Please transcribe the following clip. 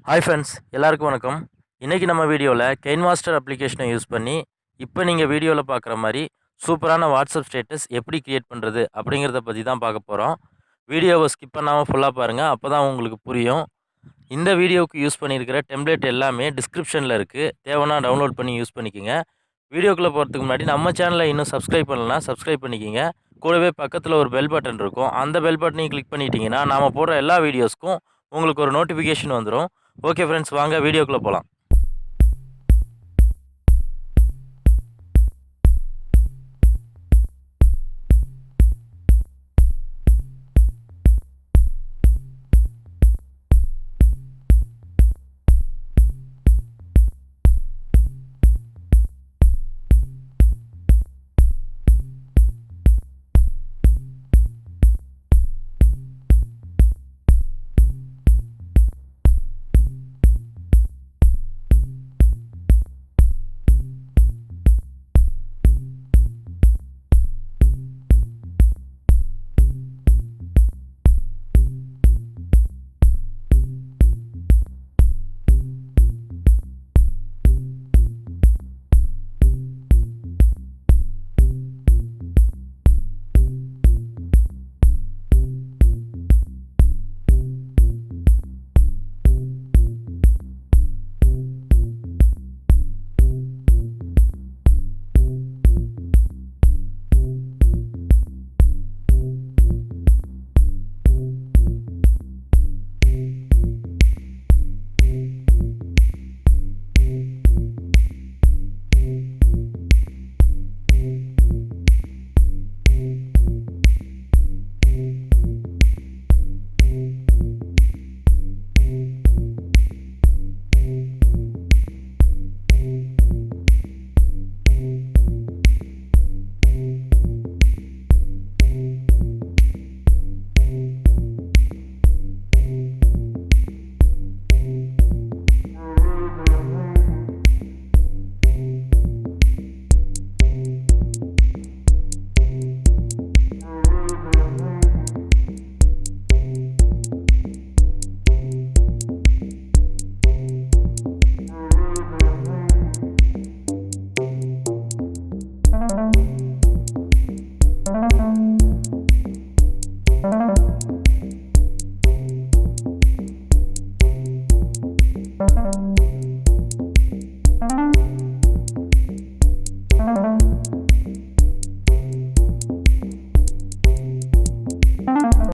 Hi friends, எல்லாருக்கும் வணக்கம். இன்றைக்கி நம்ம வீடியோவில் கெயின்மாஸ்டர் அப்ளிகேஷனை யூஸ் பண்ணி இப்போ நீங்கள் வீடியோவில் பார்க்குற மாதிரி சூப்பரான வாட்ஸ்அப் ஸ்டேட்டஸ் எப்படி க்ரியேட் பண்ணுறது அப்படிங்கிறத பற்றி தான் பார்க்க போகிறோம். வீடியோவை ஸ்கிப் பண்ணாமல் ஃபுல்லாக பாருங்கள், அப்போ தான் உங்களுக்கு புரியும். இந்த வீடியோவுக்கு யூஸ் பண்ணியிருக்கிற டெம்ப்ளேட் எல்லாமே டிஸ்கிரிப்ஷனில் இருக்குது, தேவைன்னா டவுன்லோட் பண்ணி யூஸ் பண்ணிக்கோங்க. வீடியோக்குள்ளே போகிறதுக்கு முன்னாடி நம்ம சேனலை இன்னும் சப்ஸ்கிரைப் பண்ணலன்னா சப்ஸ்கிரைப் பண்ணிக்கோங்க. கூடவே பக்கத்தில் ஒரு பெல் பட்டன் இருக்கும், அந்த பெல் பட்டனையும் கிளிக் பண்ணிட்டீங்கன்னா நாம் போடுற எல்லா வீடியோஸ்க்கும் உங்களுக்கு ஒரு நோட்டிஃபிகேஷன் வந்துடும். ஓகே ஃப்ரெண்ட்ஸ், வாங்க வீடியோக்குள்ளே போகலாம்.